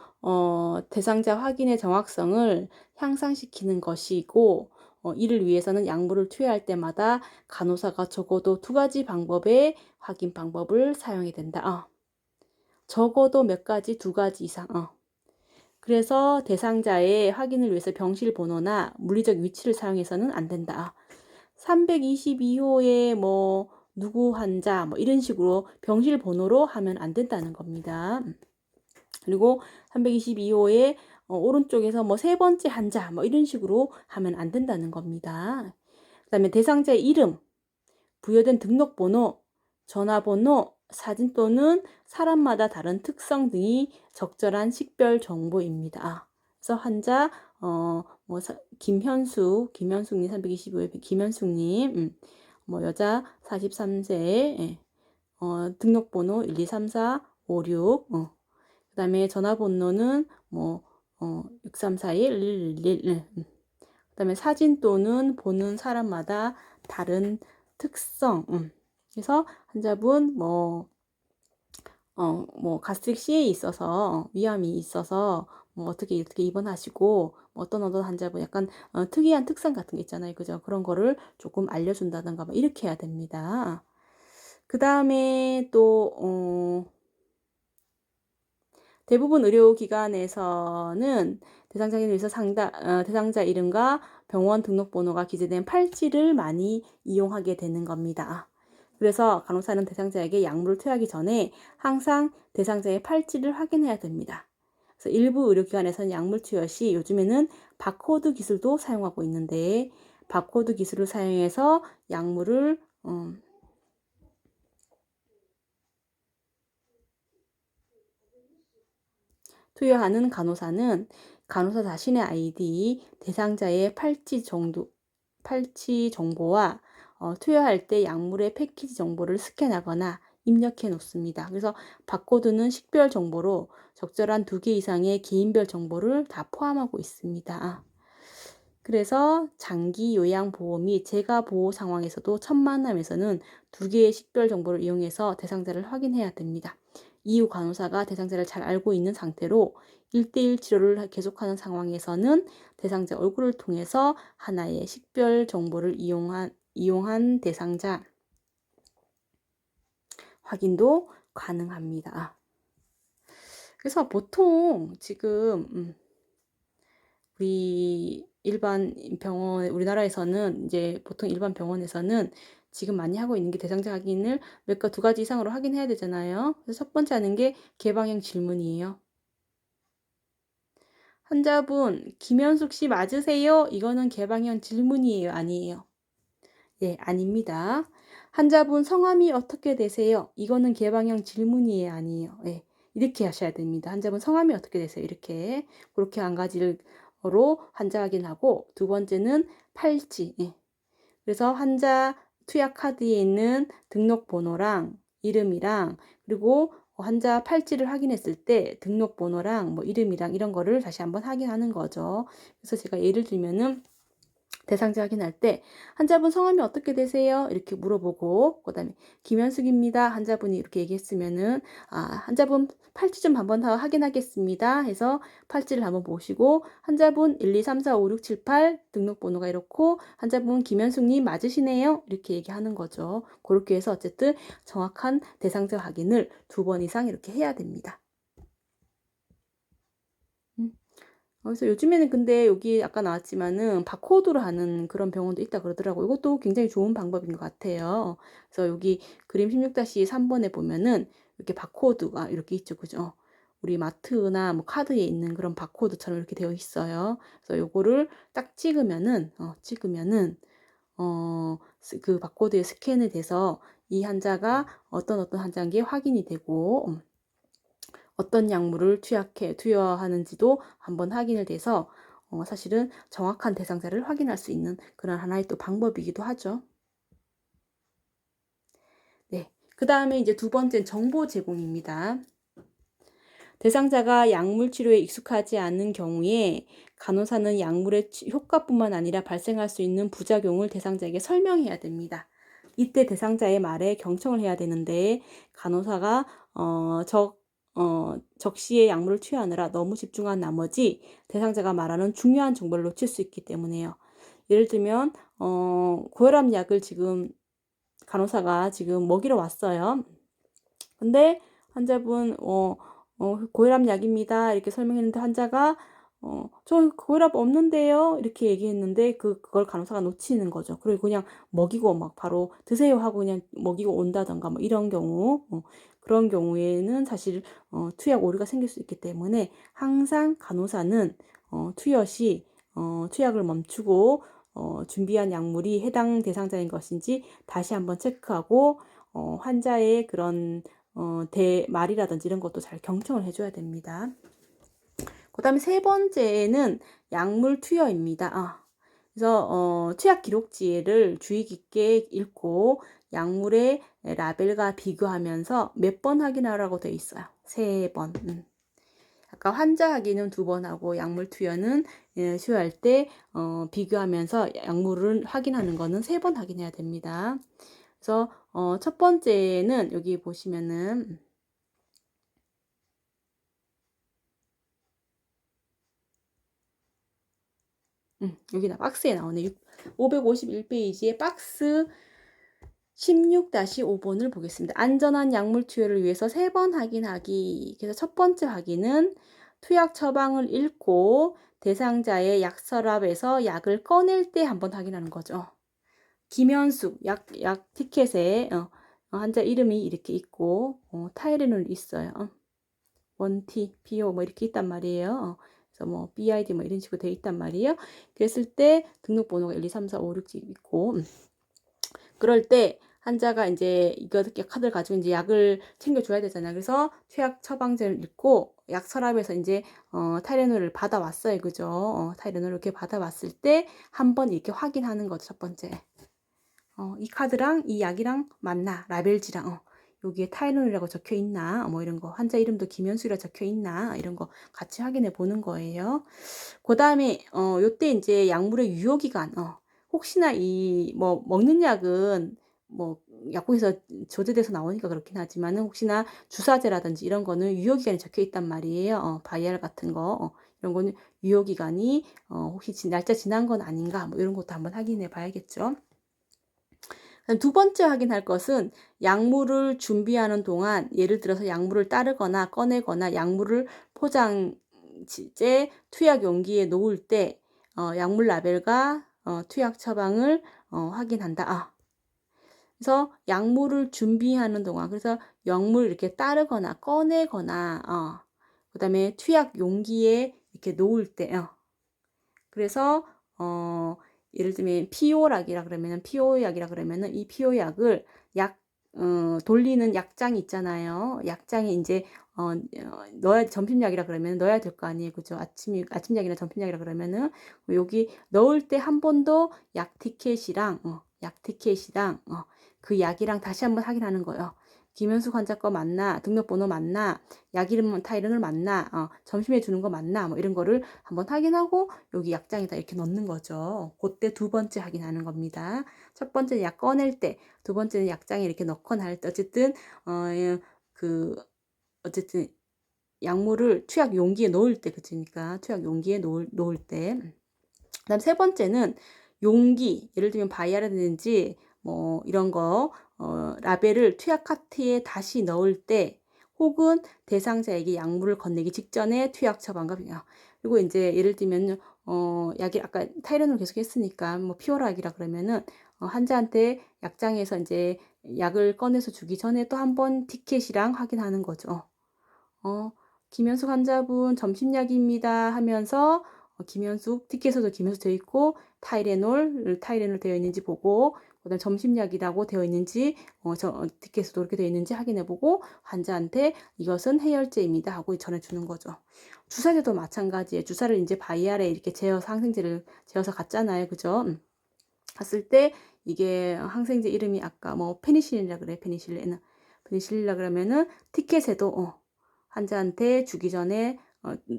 대상자 확인의 정확성을 향상시키는 것이고 이를 위해서는 약물을 투여할 때마다 간호사가 적어도 2가지 방법의 확인 방법을 사용해야 된다. 적어도 몇 가지, 2가지 이상. 그래서 대상자의 확인을 위해서 병실 번호나 물리적 위치를 사용해서는 안 된다. 322호에 뭐 누구 환자 뭐 이런 식으로 병실 번호로 하면 안 된다는 겁니다. 그리고 322호에 오른쪽에서 뭐 3번째 환자 뭐 이런 식으로 하면 안 된다는 겁니다. 그다음에 대상자의 이름, 부여된 등록번호, 전화번호, 사진 또는 사람마다 다른 특성 등이 적절한 식별 정보입니다. 그래서 환자 김현숙님 325의 김현숙님 뭐 여자 43세 등록번호 123456 그다음에 전화번호는 뭐 63411111 그다음에 사진 또는 보는 사람마다 다른 특성 그래서 환자분 뭐 가스트릭 C에 있어서 위암이 있어서 뭐 어떻게 입원하시고 어떤 환자분 약간 특이한 특성 같은 게 있잖아요. 그죠? 그런 거를 조금 알려준다든가 뭐 이렇게 해야 됩니다. 그 다음에 또 대부분 의료기관에서는 대상자 확인을 위해서 대상자 이름과 병원 등록번호가 기재된 팔찌를 많이 이용하게 되는 겁니다. 그래서 간호사는 대상자에게 약물을 투여하기 전에 항상 대상자의 팔찌를 확인해야 됩니다. 그래서 일부 의료기관에서는 약물 투여 시 요즘에는 바코드 기술도 사용하고 있는데 바코드 기술을 사용해서 약물을 투여하는 간호사는 간호사 자신의 아이디, 대상자의 팔찌 정보와 투여할 때 약물의 패키지 정보를 스캔하거나 입력해 놓습니다. 그래서 바코드는 식별 정보로 적절한 2개 이상의 개인별 정보를 다 포함하고 있습니다. 그래서 장기 요양 보호 및 재가 보호 상황에서도 첫 만남에서는 2개의 식별 정보를 이용해서 대상자를 확인해야 됩니다. 이후 간호사가 대상자를 잘 알고 있는 상태로 1대1 치료를 계속하는 상황에서는 대상자 얼굴을 통해서 하나의 식별 정보를 이용한 대상자 확인도 가능합니다. 그래서 보통 지금 우리 일반 병원, 우리나라에서는 이제 보통 일반 병원에서는 지금 많이 하고 있는 게 대상자 확인을 몇 2가지 이상으로 확인해야 되잖아요. 그래서 첫 번째 하는 게 개방형 질문이에요. 환자분, 김현숙 씨 맞으세요? 이거는 개방형 질문이에요? 아니에요? 네, 아닙니다. 환자분 성함이 어떻게 되세요? 이거는 개방형 질문이에요? 아니에요? 네, 이렇게 하셔야 됩니다. 환자분 성함이 어떻게 되세요? 이렇게. 그렇게 한 가지로 환자 확인하고 두 번째는 팔찌. 네. 그래서 환자 투약 카드에 있는 등록번호랑 이름이랑 그리고 환자 팔찌를 확인했을 때 등록번호랑 뭐 이름이랑 이런 거를 다시 한번 확인하는 거죠. 그래서 제가 예를 들면은 대상자 확인할 때 환자분 성함이 어떻게 되세요? 이렇게 물어보고 그다음에 김현숙입니다. 환자분이 이렇게 얘기했으면은 환자분 팔찌 좀 한번 더 확인하겠습니다. 해서 팔찌를 한번 보시고 환자분 1, 2, 3, 4, 5, 6, 7, 8 등록번호가 이렇고 환자분 김현숙님 맞으시네요. 이렇게 얘기하는 거죠. 그렇게 해서 어쨌든 정확한 대상자 확인을 2번 이상 이렇게 해야 됩니다. 그래서 요즘에는 근데 여기 아까 나왔지만은 바코드로 하는 그런 병원도 있다 그러더라고요. 이것도 굉장히 좋은 방법인 것 같아요. 그래서 여기 그림 16-3번에 보면은 이렇게 바코드가 이렇게 있죠. 그죠? 우리 마트나 뭐 카드에 있는 그런 바코드처럼 이렇게 되어 있어요. 그래서 요거를 딱 찍으면은 그 바코드에 스캔이 돼서 이 환자가 어떤 환자인 게 확인이 되고 어떤 약물을 투여하는지도 한번 확인을 돼서 사실은 정확한 대상자를 확인할 수 있는 그런 하나의 또 방법이기도 하죠. 네. 그 다음에 이제 2번째는 정보 제공입니다. 대상자가 약물 치료에 익숙하지 않은 경우에 간호사는 약물의 효과뿐만 아니라 발생할 수 있는 부작용을 대상자에게 설명해야 됩니다. 이때 대상자의 말에 경청을 해야 되는데 간호사가 적시에 약물을 투여하느라 너무 집중한 나머지 대상자가 말하는 중요한 정보를 놓칠 수 있기 때문에요. 예를 들면 고혈압 약을 지금 간호사가 지금 먹이러 왔어요. 근데 환자분 고혈압 약입니다. 이렇게 설명했는데 환자가 저 고혈압 없는데요. 이렇게 얘기했는데 그걸 간호사가 놓치는 거죠. 그리고 그냥 먹이고 막 바로 드세요 하고 그냥 먹이고 온다던가 뭐 이런 경우 그런 경우에는 사실 투약 오류가 생길 수 있기 때문에 항상 간호사는 투여 시 투약을 멈추고 준비한 약물이 해당 대상자인 것인지 다시 한번 체크하고 환자의 그런 말이라든지 이런 것도 잘 경청을 해줘야 됩니다. 그 다음에 세 번째는 약물 투여입니다. 그래서 투약 기록지를 주의 깊게 읽고 약물의 라벨과 비교하면서 몇 번 확인하라고 되어 있어요. 3번. 아까 환자 확인은 2번 하고 약물 투여는 투여할 때 비교하면서 약물을 확인하는 거는 3번 확인해야 됩니다. 그래서 첫 번째는 여기 보시면은 여기다 박스에 나오네. 551페이지에 박스 16-5번을 보겠습니다. 안전한 약물 투여를 위해서 3번 확인하기. 그래서 첫 번째 확인은 투약 처방을 읽고 대상자의 약 서랍에서 약을 꺼낼 때 한번 확인하는 거죠. 김현숙 약 티켓에 환자 이름이 이렇게 있고 타이레놀 있어요. 원티, PO 뭐 이렇게 있단 말이에요. 그래서 뭐 BID 뭐 이런 식으로 되어 있단 말이에요. 그랬을 때 등록번호가 1, 2, 3, 4, 5, 6 있고 그럴 때 환자가 이제 이렇게 카드를 가지고 이제 약을 챙겨줘야 되잖아요. 그래서 투약 처방전을 읽고 약 서랍에서 이제 타이레놀을 받아왔어요. 그죠? 타이레놀을 이렇게 받아왔을 때 한번 이렇게 확인하는 거죠. 첫 번째. 이 카드랑 이 약이랑 맞나? 라벨지랑 여기에 타이레놀이라고 적혀 있나? 뭐 이런 거. 환자 이름도 김현수라 적혀 있나? 이런 거 같이 확인해 보는 거예요. 그 다음에 요때 이제 약물의 유효 기간. 혹시나 이 뭐 먹는 약은 뭐 약국에서 조제돼서 나오니까 그렇긴 하지만은 혹시나 주사제라든지 이런 거는 유효 기간이 적혀 있단 말이에요. 바이알 같은 거 이런 거는 유효 기간이 혹시 날짜 지난 건 아닌가? 뭐 이런 것도 한번 확인해 봐야겠죠. 두 번째 확인할 것은 약물을 준비하는 동안 예를 들어서 약물을 따르거나 꺼내거나 약물을 포장지에 투약 용기에 놓을 때 약물 라벨과 투약 처방을 확인한다. 그래서 약물을 준비하는 동안 그래서 약물을 이렇게 따르거나 꺼내거나 그다음에 투약 용기에 이렇게 놓을 때 그래서 예를 들면 피오약이라 그러면은 피오약이라 그러면은 이 피오약을 약 돌리는 약장이 있잖아요. 약장에 이제 넣어야 점심약이라 그러면 넣어야 될 거 아니에요. 그죠? 아침약이나 점심약이라 그러면은 여기 넣을 때 한 번 더 약 티켓이랑 그 약이랑 다시 한번 확인하는 거예요. 김현숙 환자 거 맞나? 등록번호 맞나? 약 이름 타이레놀 맞나? 점심에 주는 거 맞나? 뭐 이런 거를 한번 확인하고 여기 약장에다 이렇게 넣는 거죠. 그때 두 번째 확인하는 겁니다. 첫 번째는 약 꺼낼 때, 두 번째는 약장에 이렇게 넣거나 할 때 어쨌든 어쨌든 약물을 투약 용기에 넣을 때 그치니까 투약 용기에 놓을 때. 그다음 세 번째는 용기, 예를 들면 바이알이라든지 뭐 이런 거 라벨을 투약 카트에 다시 넣을 때 혹은 대상자에게 약물을 건네기 직전에 투약 처방과 그리고 이제 예를 들면 약이 아까 타이레놀 계속 했으니까 뭐 피오락이라 그러면은 환자한테 약장에서 이제 약을 꺼내서 주기 전에 또 한 번 티켓이랑 확인하는 거죠. 김현숙 환자분 점심약입니다 하면서 김현숙 티켓에도 김현숙 되어 있고 타이레놀 되어 있는지 보고 그다음 점심약이라고 되어 있는지 티켓에도 이렇게 되어 있는지 확인해 보고 환자한테 이것은 해열제입니다 하고 전해주는 거죠. 주사제도 마찬가지예요. 주사를 이제 바이알에 이렇게 재어서 항생제를 재어서 갔잖아요. 그죠? 갔을 때 이게 항생제 이름이 아까 뭐 페니실린이라 그래. 페니실린이라 그러면은 티켓에도 환자한테 주기 전에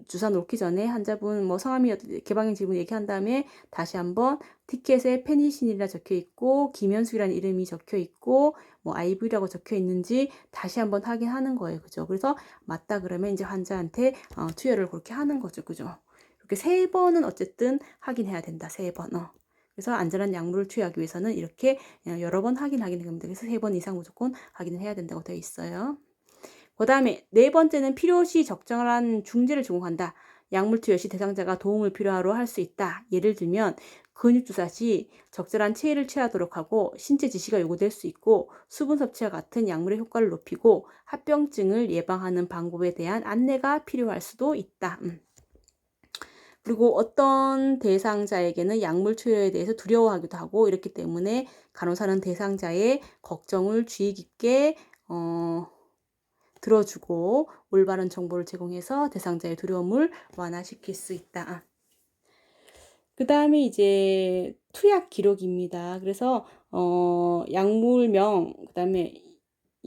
주사 놓기 전에 환자분 뭐 성함이 개방형 질문 얘기한 다음에 다시 한번 티켓에 페니신이라 적혀 있고 김현숙이라는 이름이 적혀 있고 뭐 IV라고 적혀 있는지 다시 한번 확인하는 거예요. 그죠? 그래서 맞다 그러면 이제 환자한테 투여를 그렇게 하는 거죠. 그죠? 이렇게 3번은 어쨌든 확인해야 된다. 3번. 그래서 안전한 약물을 투여하기 위해서는 이렇게 여러 번 확인하게 됩니다. 그래서 3번 이상 무조건 확인을 해야 된다고 되어 있어요. 그 다음에 4번째는 필요시 적절한 중재를 제공한다. 약물 투여 시 대상자가 도움을 필요하로 할 수 있다. 예를 들면 근육주사 시 적절한 체의를 취하도록 하고 신체 지시가 요구될 수 있고 수분 섭취와 같은 약물의 효과를 높이고 합병증을 예방하는 방법에 대한 안내가 필요할 수도 있다. 그리고 어떤 대상자에게는 약물 투여에 대해서 두려워하기도 하고 이렇기 때문에 간호사는 대상자의 걱정을 주의 깊게 들어주고 올바른 정보를 제공해서 대상자의 두려움을 완화시킬 수 있다. 그 다음에 이제 투약 기록입니다. 그래서 약물명, 그 다음에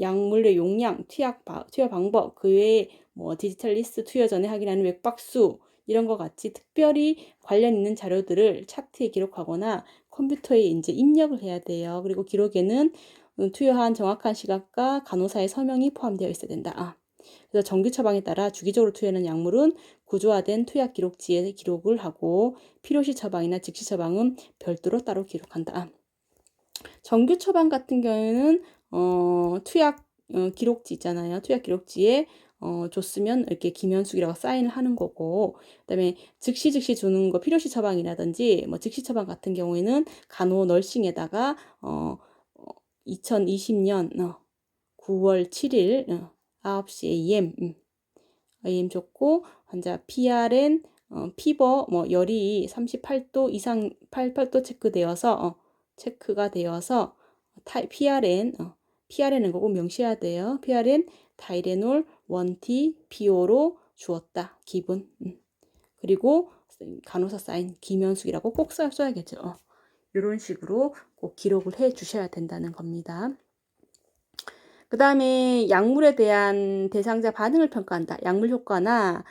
약물의 용량, 투여 방법, 그 외에 뭐 디지털 리스트 투여 전에 확인하는 맥박수 이런 것 같이 특별히 관련 있는 자료들을 차트에 기록하거나 컴퓨터에 이제 입력을 해야 돼요. 그리고 기록에는 투여한 정확한 시각과 간호사의 서명이 포함되어 있어야 된다. 그래서 정규 처방에 따라 주기적으로 투여하는 약물은 구조화된 투약 기록지에 기록을 하고 필요시 처방이나 즉시 처방은 별도로 따로 기록한다. 정규 처방 같은 경우에는 투약 기록지 있잖아요. 투약 기록지에 줬으면 이렇게 김현숙이라고 사인을 하는 거고, 그다음에 즉시 주는 거 필요시 처방이라든지 뭐 즉시 처방 같은 경우에는 간호 널싱에다가 2020년 9월 7일 9시 AM 좋고 환자 PRN 피버 뭐 열이 38도 이상 88도 체크가 되어서 PRN은 거 꼭 명시해야 돼요. PRN 타이레놀 1T 비오로 주었다. 기분. 그리고 간호사 사인 김현숙이라고 꼭 써야겠죠. 이런 식으로 꼭 기록을 해 주셔야 된다는 겁니다. 그 다음에 약물에 대한 대상자 반응을 평가한다. 약물 효과나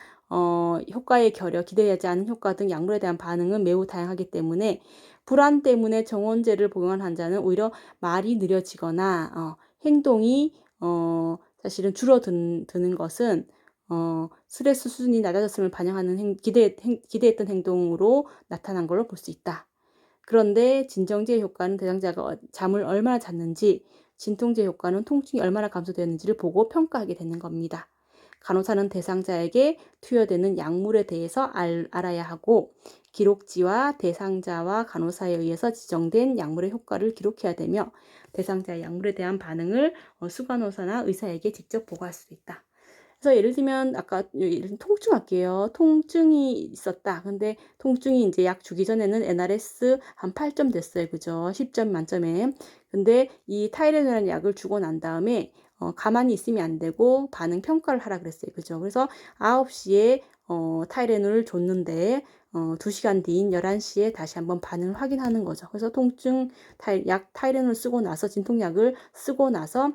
효과의 결여, 기대하지 않은 효과 등 약물에 대한 반응은 매우 다양하기 때문에 불안 때문에 정원제를 복용한 환자는 오히려 말이 느려지거나 행동이 사실은 줄어드는 것은 스트레스 수준이 낮아졌음을 반영하는 기대했던 행동으로 나타난 걸로 볼 수 있다. 그런데 진정제 효과는 대상자가 잠을 얼마나 잤는지, 진통제 효과는 통증이 얼마나 감소되었는지를 보고 평가하게 되는 겁니다. 간호사는 대상자에게 투여되는 약물에 대해서 알아야 하고 기록지와 대상자와 간호사에 의해서 지정된 약물의 효과를 기록해야 되며 대상자의 약물에 대한 반응을 수간호사나 의사에게 직접 보고할 수 있다. 그래서 예를 들면 아까 통증 할게요. 통증이 있었다. 근데 통증이 이제 약 주기 전에는 NRS 한 8점 됐어요. 그죠? 10점 만점에. 근데 이 타이레놀이라는 약을 주고 난 다음에 가만히 있으면 안 되고 반응 평가를 하라 그랬어요. 그죠? 그래서 9시에 타이레놀을 줬는데 2시간 뒤인 11시에 다시 한번 반응을 확인하는 거죠. 그래서 통증 타이레놀 쓰고 나서 진통약을 쓰고 나서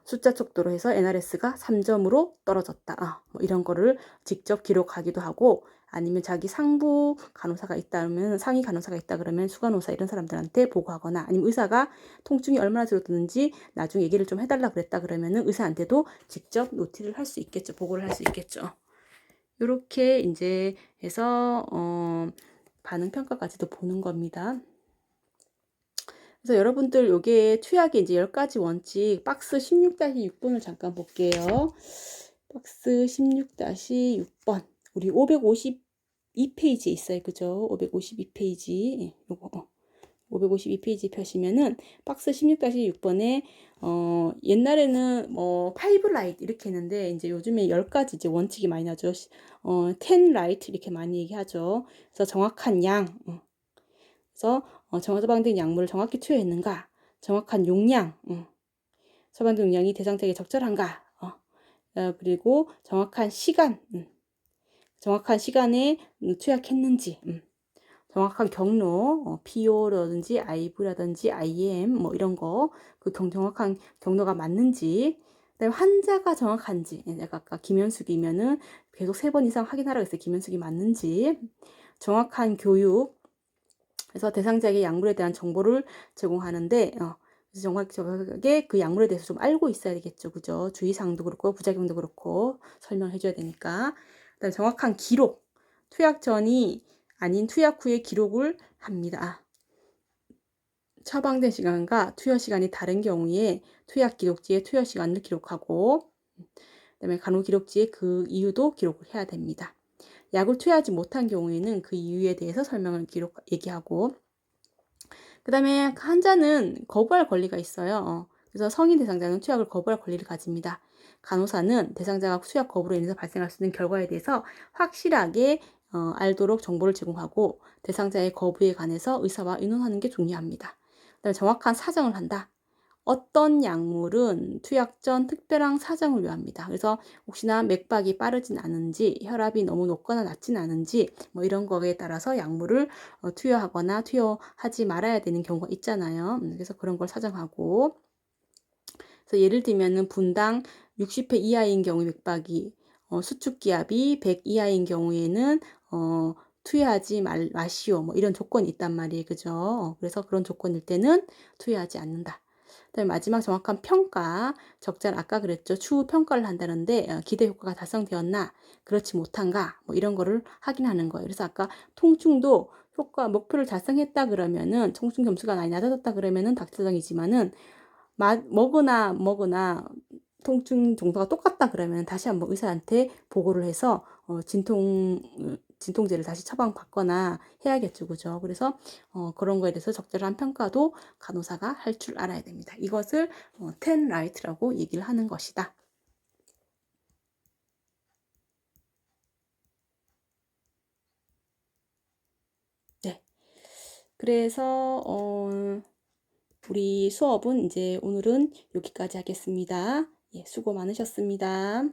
숫자 척도로 해서 NRS가 3점으로 떨어졌다. 뭐 이런 거를 직접 기록하기도 하고 아니면 자기 상부 간호사가 있다면 상위 간호사가 있다 그러면 수간호사 이런 사람들한테 보고하거나 아니면 의사가 통증이 얼마나 줄어드는지 나중에 얘기를 좀 해달라 그랬다 그러면은 의사한테도 직접 노티를 할 수 있겠죠. 보고를 할 수 있겠죠. 이렇게 이제 해서 반응 평가까지도 보는 겁니다. 그래서 여러분들 요게 투약의 이제 10가지 원칙 박스 16-6번을 잠깐 볼게요. 박스 16-6번. 우리 552페이지에 있어요. 그죠? 552페이지. 요거 552페이지 펴시면은 박스 16-6번에 옛날에는 뭐 5 라이트 이렇게 했는데 이제 요즘에 10가지 이제 원칙이 많이 나죠. 10 라이트 이렇게 많이 얘기하죠. 그래서 정확한 양. 그래서 처방된 약물을 정확히 투여했는가, 정확한 용량, 처방된 용량이 대상자에게 적절한가, 그리고 정확한 시간, 정확한 시간에 투약했는지, 정확한 경로, PO라든지 IV라든지 IM 뭐 이런 거, 그 정확한 경로가 맞는지, 그다음에 환자가 정확한지, 내가 아까 김현숙이면은 계속 3번 이상 확인하라고 했어요. 김현숙이 맞는지. 정확한 교육, 그래서 대상자에게 약물에 대한 정보를 제공하는데, 그래서 정확하게 그 약물에 대해서 좀 알고 있어야 되겠죠. 그죠? 주의사항도 그렇고, 부작용도 그렇고, 설명해줘야 되니까. 그다음에 정확한 기록, 투약 전이 아닌 투약 후에 기록을 합니다. 처방된 시간과 투여 시간이 다른 경우에 투약 기록지에 투여 시간을 기록하고, 그다음에 간호 기록지에 그 이유도 기록을 해야 됩니다. 약을 투여하지 못한 경우에는 그 이유에 대해서 설명을 얘기하고, 그다음에 환자는 거부할 권리가 있어요. 그래서 성인 대상자는 투약을 거부할 권리를 가집니다. 간호사는 대상자가 투약 거부로 인해서 발생할 수 있는 결과에 대해서 확실하게 알도록 정보를 제공하고, 대상자의 거부에 관해서 의사와 의논하는 게 중요합니다. 그다음에 정확한 사정을 한다. 어떤 약물은 투약 전 특별한 사정을 요합니다. 그래서 혹시나 맥박이 빠르진 않은지, 혈압이 너무 높거나 낮진 않은지, 뭐 이런 거에 따라서 약물을 투여하거나 투여하지 말아야 되는 경우가 있잖아요. 그래서 그런 걸 사정하고, 그래서 예를 들면은 분당 60회 이하인 경우 맥박이, 수축기압이 100 이하인 경우에는 투여하지 마시오, 뭐 이런 조건이 있단 말이에요. 그죠? 그래서 그런 조건일 때는 투여하지 않는다. 그다음에 마지막 정확한 평가, 적절, 아까 그랬죠. 추후 평가를 한다는데, 기대 효과가 달성되었나, 그렇지 못한가, 뭐 이런 거를 확인하는 거예요. 그래서 아까 통증도 효과 목표를 달성했다 그러면은, 통증 점수가 많이 낮아졌다 그러면은 닥터정이지만은, 먹으나 통증 정도가 똑같다 그러면 다시 한번 의사한테 보고를 해서 진통제를 다시 처방받거나 해야겠죠. 그죠? 그래서 그런 거에 대해서 적절한 평가도 간호사가 할 줄 알아야 됩니다. 이것을 텐 라이트라고 얘기를 하는 것이다. 네. 그래서 우리 수업은 이제 오늘은 여기까지 하겠습니다. 예, 수고 많으셨습니다.